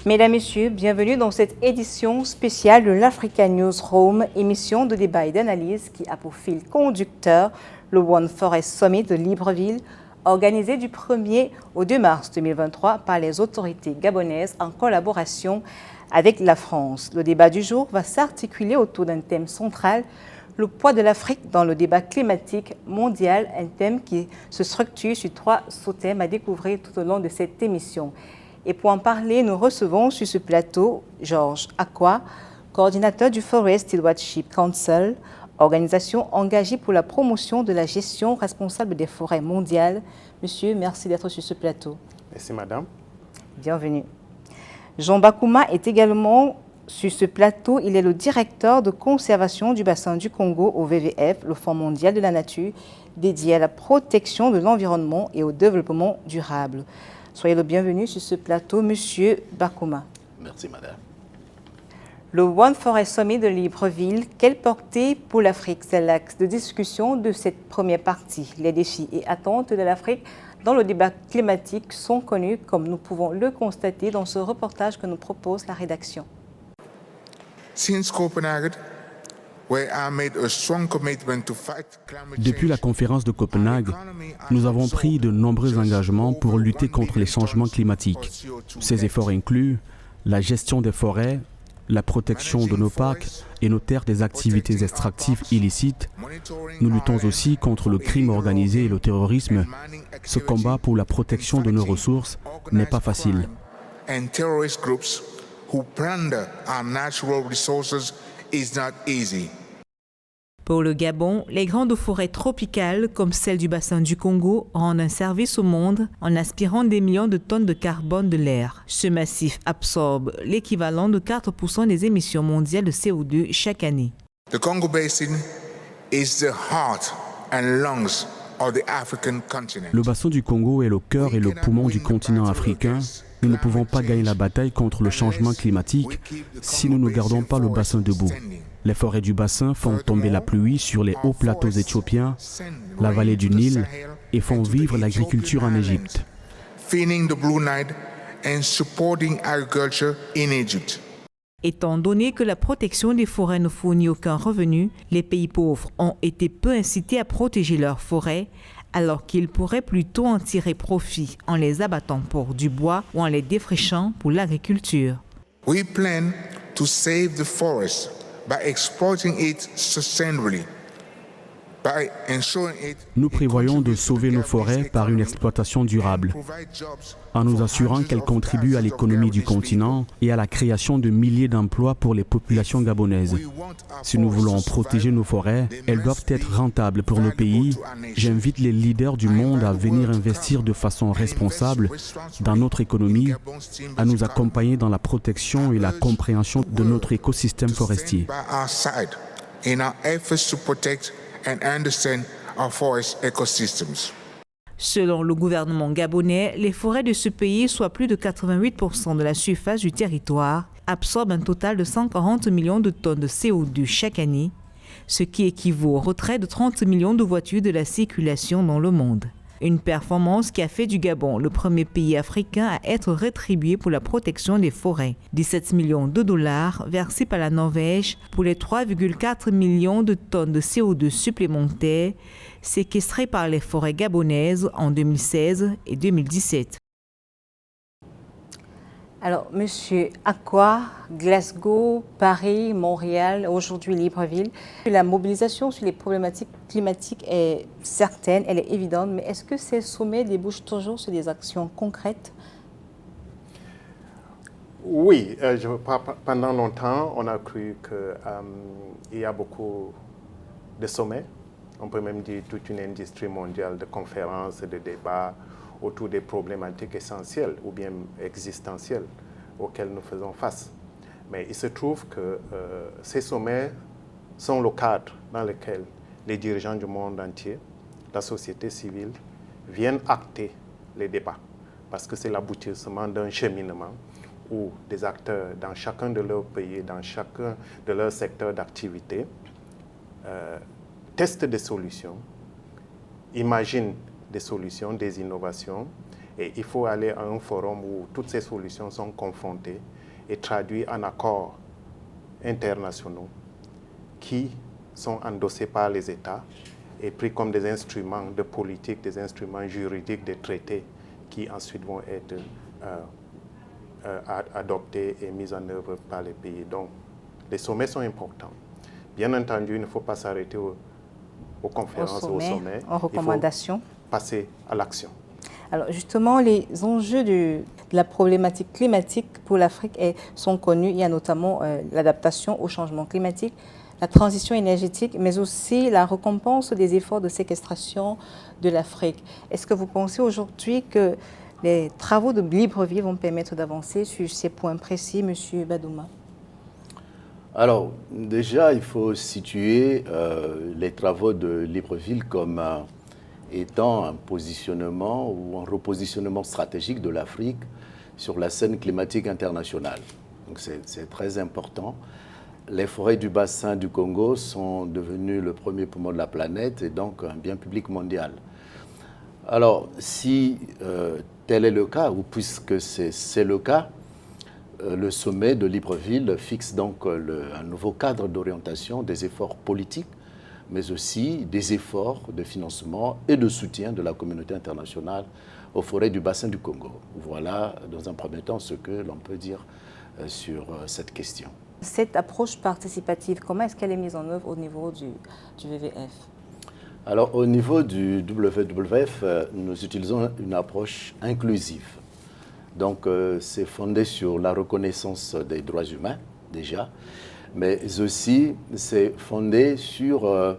Mesdames, Messieurs, bienvenue dans cette édition spéciale de l'Africa Newsroom, émission de débat et d'analyse qui a pour fil conducteur le One Forest Summit de Libreville, organisé du 1er au 2 mars 2023 par les autorités gabonaises en collaboration avec la France. Le débat du jour va s'articuler autour d'un thème central, le poids de l'Afrique dans le débat climatique mondial, un thème qui se structure sur 3 sous-thèmes à découvrir tout au long de cette émission. Et pour en parler, nous recevons sur ce plateau Georges Acquah, coordinateur du Forest Stewardship Council, organisation engagée pour la promotion de la gestion responsable des forêts mondiales. Monsieur, merci d'être sur ce plateau. Merci, madame. Bienvenue. Jean Bakouma est également sur ce plateau. Il est le directeur de conservation du bassin du Congo au WWF, le Fonds mondial de la nature, dédié à la protection de l'environnement et au développement durable. Soyez le bienvenu sur ce plateau, Monsieur Bakouma. Merci, madame. Le One Forest Summit de Libreville, quelle portée pour l'Afrique? C'est l'axe de discussion de cette première partie. Les défis et attentes de l'Afrique dans le débat climatique sont connus, comme nous pouvons le constater dans ce reportage que nous propose la rédaction. Depuis la conférence de Copenhague, nous avons pris de nombreux engagements pour lutter contre les changements climatiques. Ces efforts incluent la gestion des forêts, la protection de nos parcs et nos terres des activités extractives illicites. Nous luttons aussi contre le crime organisé et le terrorisme. Ce combat pour la protection de nos ressources n'est pas facile. Pour le Gabon, les grandes forêts tropicales, comme celle du bassin du Congo, rendent un service au monde en aspirant des millions de tonnes de carbone de l'air. Ce massif absorbe l'équivalent de 4% des émissions mondiales de CO2 chaque année. The Congo Basin is the heart and lungs of the African continent. Le bassin du Congo est le cœur et le poumon du continent africain. Nous ne pouvons pas gagner la bataille contre le changement climatique si nous ne gardons pas le bassin debout. Les forêts du bassin font tomber la pluie sur les hauts plateaux éthiopiens, la vallée du Nil, et font vivre l'agriculture en Égypte. Étant donné que la protection des forêts ne fournit aucun revenu, les pays pauvres ont été peu incités à protéger leurs forêts, alors qu'ils pourraient plutôt en tirer profit en les abattant pour du bois ou en les défrichant pour l'agriculture. We plan to save the forest by exploiting it sustainably. Nous prévoyons de sauver nos forêts par une exploitation durable, en nous assurant qu'elles contribuent à l'économie du continent et à la création de milliers d'emplois pour les populations gabonaises. Si nous voulons protéger nos forêts, elles doivent être rentables pour nos pays. J'invite les leaders du monde à venir investir de façon responsable dans notre économie, à nous accompagner dans la protection et la compréhension de notre écosystème forestier. And understand our forest ecosystems. Selon le gouvernement gabonais, les forêts de ce pays, soit plus de 88% de la surface du territoire, absorbent un total de 140 millions de tonnes de CO2 chaque année, ce qui équivaut au retrait de 30 millions de voitures de la circulation dans le monde. Une performance qui a fait du Gabon le premier pays africain à être rétribué pour la protection des forêts. 17 millions de dollars versés par la Norvège pour les 3,4 millions de tonnes de CO2 supplémentaires séquestrées par les forêts gabonaises en 2016 et 2017. Alors, Monsieur Acquah, Glasgow, Paris, Montréal, aujourd'hui Libreville, la mobilisation sur les problématiques climatiques est certaine, elle est évidente, mais est-ce que ces sommets débouchent toujours sur des actions concrètes? Oui, pendant longtemps, on a cru qu'il y a beaucoup de sommets, on peut même dire toute une industrie mondiale de conférences, de débats, autour des problématiques essentielles ou bien existentielles auxquelles nous faisons face. Mais il se trouve que ces sommets sont le cadre dans lequel les dirigeants du monde entier, la société civile, viennent acter les débats. Parce que c'est l'aboutissement d'un cheminement où des acteurs dans chacun de leurs pays, dans chacun de leurs secteurs d'activité, testent des solutions, imaginent des solutions, des innovations, et il faut aller à un forum où toutes ces solutions sont confrontées et traduit en accords internationaux qui sont endossés par les États et pris comme des instruments de politique, des instruments juridiques, des traités qui ensuite vont être adoptés et mis en œuvre par les pays. Donc, les sommets sont importants. Bien entendu, il ne faut pas s'arrêter aux conférences, aux sommets. En recommandations. Il faut passer à l'action. Alors justement, les enjeux de la problématique climatique pour l'Afrique sont connus. Il y a notamment l'adaptation au changement climatique, la transition énergétique, mais aussi la récompense des efforts de séquestration de l'Afrique. Est-ce que vous pensez aujourd'hui que les travaux de Libreville vont permettre d'avancer sur ces points précis, M. Badouma? Alors, déjà, il faut situer les travaux de Libreville comme étant un positionnement ou un repositionnement stratégique de l'Afrique sur la scène climatique internationale. Donc, c'est très important. Les forêts du bassin du Congo sont devenues le premier poumon de la planète et donc un bien public mondial. Alors, si tel est le cas, ou puisque c'est le cas, le sommet de Libreville fixe donc un nouveau cadre d'orientation des efforts politiques, mais aussi des efforts de financement et de soutien de la communauté internationale aux forêts du bassin du Congo. Voilà, dans un premier temps, ce que l'on peut dire sur cette question. Cette approche participative, comment est-ce qu'elle est mise en œuvre au niveau du WWF? Alors, au niveau du WWF, nous utilisons une approche inclusive. Donc, c'est fondé sur la reconnaissance des droits humains, déjà, mais aussi c'est fondé sur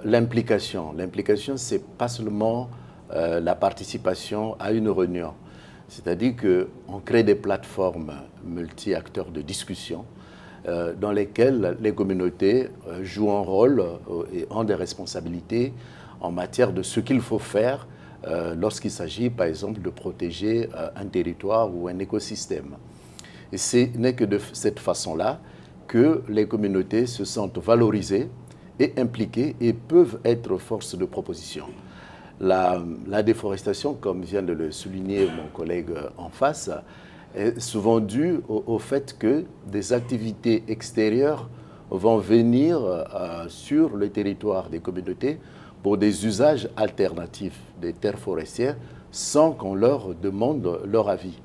l'implication. L'implication, ce n'est pas seulement la participation à une réunion. C'est-à-dire qu'on crée des plateformes multi-acteurs de discussion dans lesquelles les communautés jouent un rôle et ont des responsabilités en matière de ce qu'il faut faire lorsqu'il s'agit, par exemple, de protéger un territoire ou un écosystème. Et ce n'est que de cette façon-là que les communautés se sentent valorisées et impliquées et peuvent être force de proposition. La déforestation, comme vient de le souligner mon collègue en face, est souvent due au fait que des activités extérieures vont venir sur le territoire des communautés pour des usages alternatifs des terres forestières sans qu'on leur demande leur avis.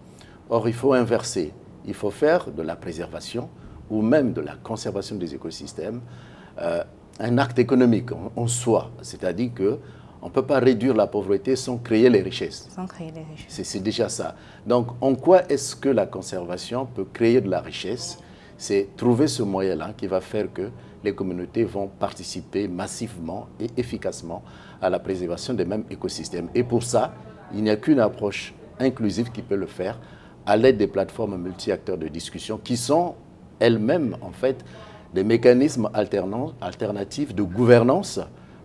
Or, il faut inverser. Il faut faire de la préservation ou même de la conservation des écosystèmes un acte économique en soi. C'est-à-dire qu'on ne peut pas réduire la pauvreté sans créer les richesses. Sans créer les richesses. C'est déjà ça. Donc, en quoi est-ce que la conservation peut créer de la richesse? C'est trouver ce moyen-là qui va faire que les communautés vont participer massivement et efficacement à la préservation des mêmes écosystèmes. Et pour ça, il n'y a qu'une approche inclusive qui peut le faire à l'aide des plateformes multi-acteurs de discussion qui sont elles-mêmes, en fait, des mécanismes alternatifs de gouvernance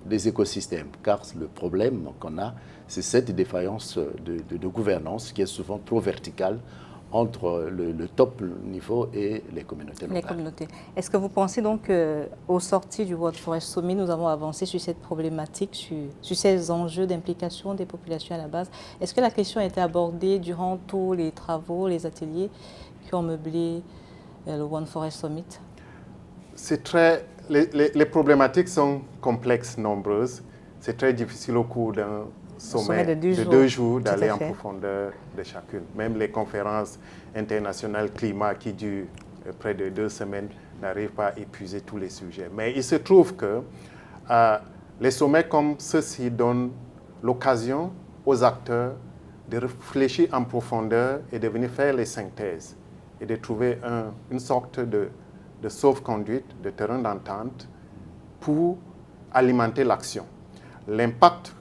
des écosystèmes. Car le problème qu'on a, c'est cette défaillance de gouvernance qui est souvent trop verticale entre le top niveau et les communautés locales. Les communautés. Est-ce que vous pensez donc qu'au sorti du World Forest Summit, nous avons avancé sur cette problématique, sur ces enjeux d'implication des populations à la base? Est-ce que la question a été abordée durant tous les travaux, les ateliers qui ont meublé le World Forest Summit? Les problématiques sont complexes, nombreuses. C'est très difficile au cours d'un sommet de 2 jours d'aller en profondeur de chacune. Même les conférences internationales climat qui durent près de 2 semaines n'arrivent pas à épuiser tous les sujets. Mais il se trouve que les sommets comme ceux-ci donnent l'occasion aux acteurs de réfléchir en profondeur et de venir faire les synthèses et de trouver une sorte de sauf-conduite, de terrain d'entente pour alimenter l'action. L'impact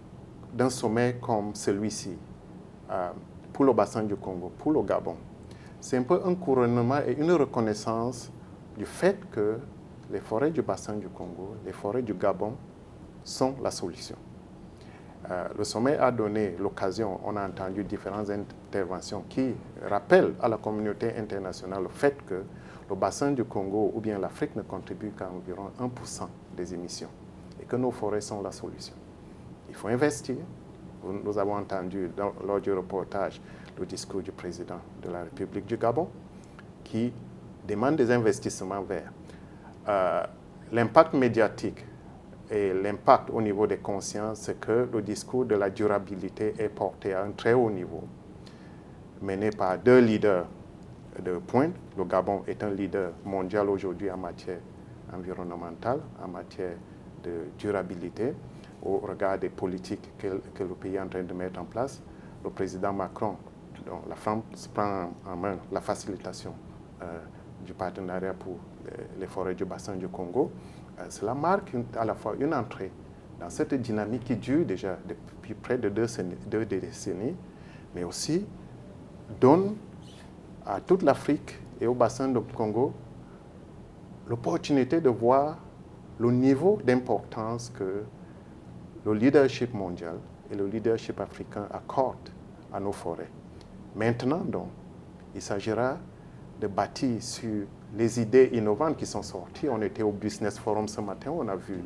d'un sommet comme celui-ci, pour le bassin du Congo, pour le Gabon, c'est un peu un couronnement et une reconnaissance du fait que les forêts du bassin du Congo, les forêts du Gabon sont la solution. Le sommet a donné l'occasion, on a entendu différentes interventions qui rappellent à la communauté internationale le fait que le bassin du Congo ou bien l'Afrique ne contribue qu'à environ 1% des émissions et que nos forêts sont la solution. Il faut investir. Nous avons entendu lors du reportage le discours du président de la République du Gabon qui demandent des investissements verts. L'impact médiatique et l'impact au niveau des consciences, c'est que le discours de la durabilité est porté à un très haut niveau, mené par deux leaders de pointe. Le Gabon est un leader mondial aujourd'hui en matière environnementale, en matière de durabilité, au regard des politiques que le pays est en train de mettre en place. Le président Macron, dont la France prend en main la facilitation du partenariat pour les forêts du bassin du Congo. Cela marque à la fois une entrée dans cette dynamique qui dure déjà depuis près de deux décennies, mais aussi donne à toute l'Afrique et au bassin du Congo l'opportunité de voir le niveau d'importance que le leadership mondial et le leadership africain accordent à nos forêts. Maintenant, donc, il s'agira de bâtir sur les idées innovantes qui sont sorties. On était au Business Forum ce matin, on a vu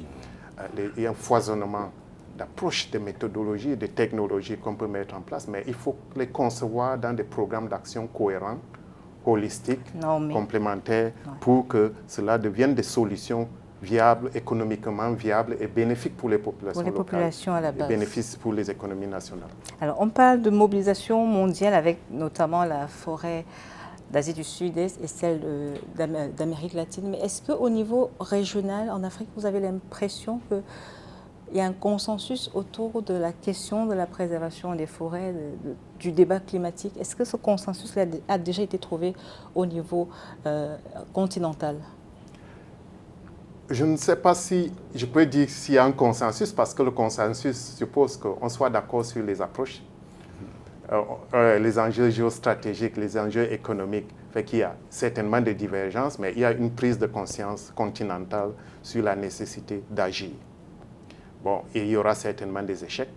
un foisonnement d'approches, de méthodologies, de technologies qu'on peut mettre en place, mais il faut les concevoir dans des programmes d'action cohérents, holistiques, complémentaires, pour que cela devienne des solutions viables, économiquement viables et bénéfiques pour les populations locales, populations à la base. Et bénéfices pour les économies nationales. Alors, on parle de mobilisation mondiale avec notamment la forêt d'Asie du Sud-Est et celle d'Amérique latine. Mais est-ce qu'au niveau régional, en Afrique, vous avez l'impression qu'il y a un consensus autour de la question de la préservation des forêts, du débat climatique? Est-ce que ce consensus a déjà été trouvé au niveau continental? Je ne sais pas si je peux dire s'il y a un consensus, parce que le consensus suppose qu'on soit d'accord sur les approches, les enjeux géostratégiques, les enjeux économiques. Fait qu'il y a certainement des divergences, mais il y a une prise de conscience continentale sur la nécessité d'agir. Bon, il y aura certainement des échecs,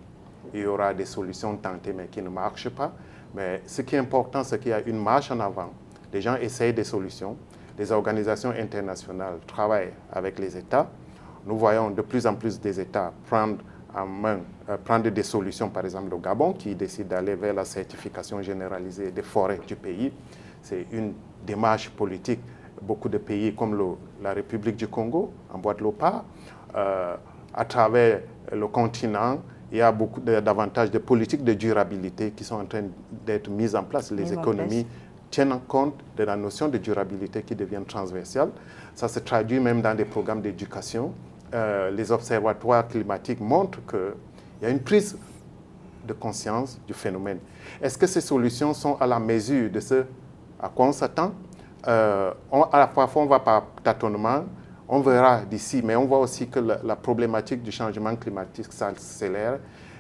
il y aura des solutions tentées mais qui ne marchent pas. Mais ce qui est important, c'est qu'il y a une marche en avant. Les gens essayent des solutions. Les organisations internationales travaillent avec les États. Nous voyons de plus en plus des États prendre en main, prendre des solutions, par exemple le Gabon, qui décide d'aller vers la certification généralisée des forêts du pays. C'est une démarche politique. Beaucoup de pays comme la République du Congo emboîtent le pas. À travers le continent, il y a beaucoup davantage de politiques de durabilité qui sont en train d'être mises en place. Les économies tiennent compte de la notion de durabilité qui devient transversale. Ça se traduit même dans des programmes d'éducation. Les observatoires climatiques montrent qu'il y a une prise de conscience du phénomène. Est-ce que ces solutions sont à la mesure de ce à quoi on s'attend? Parfois, on va par tâtonnement, on verra d'ici, mais on voit aussi que la problématique du changement climatique s'accélère.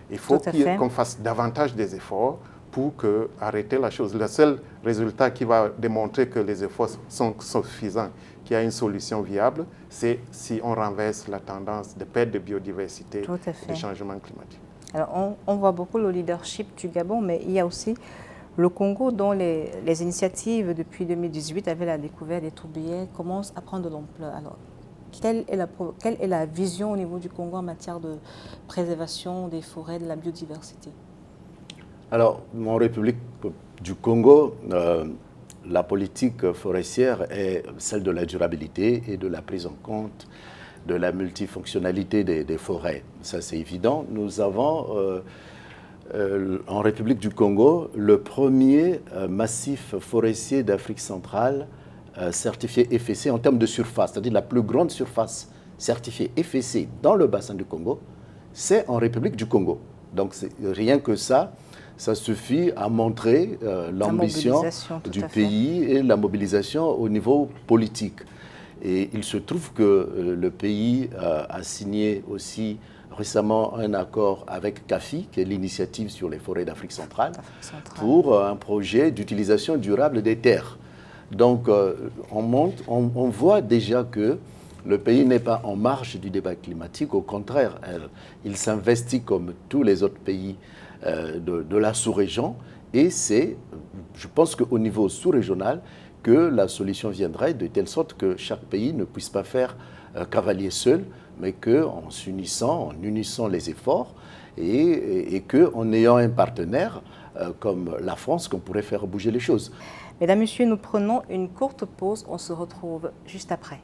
Il faut qu'on fasse davantage des efforts pour arrêter la chose. Le seul résultat qui va démontrer que les efforts sont suffisants, qu'il y a une solution viable, c'est si on renverse la tendance de perte de biodiversité et de changement climatique. Alors, on voit beaucoup le leadership du Gabon, mais il y a aussi le Congo dont les initiatives depuis 2018 avec la découverte des tourbières commencent à prendre de l'ampleur. Alors, quelle est la vision au niveau du Congo en matière de préservation des forêts, de la biodiversité? Alors, en République du Congo, la politique forestière est celle de la durabilité et de la prise en compte de la multifonctionnalité des forêts. Ça, c'est évident. Nous avons, en République du Congo, le premier massif forestier d'Afrique centrale certifié FSC en termes de surface, c'est-à-dire la plus grande surface certifiée FSC dans le bassin du Congo, c'est en République du Congo. Donc, rien que ça suffit à montrer l'ambition du pays et la mobilisation au niveau politique. Et il se trouve que le pays a signé aussi récemment un accord avec CAFI, qui est l'initiative sur les forêts d'Afrique centrale, pour un projet d'utilisation durable des terres. Donc, on voit déjà que le pays n'est pas en marge du débat climatique. Au contraire, il s'investit comme tous les autres pays de la sous-région. Et je pense qu'au niveau sous-régional, que la solution viendrait de telle sorte que chaque pays ne puisse pas faire cavalier seul, mais qu'en s'unissant, en unissant les efforts, et qu'en ayant un partenaire comme la France, qu'on pourrait faire bouger les choses. Mesdames, Messieurs, nous prenons une courte pause. On se retrouve juste après.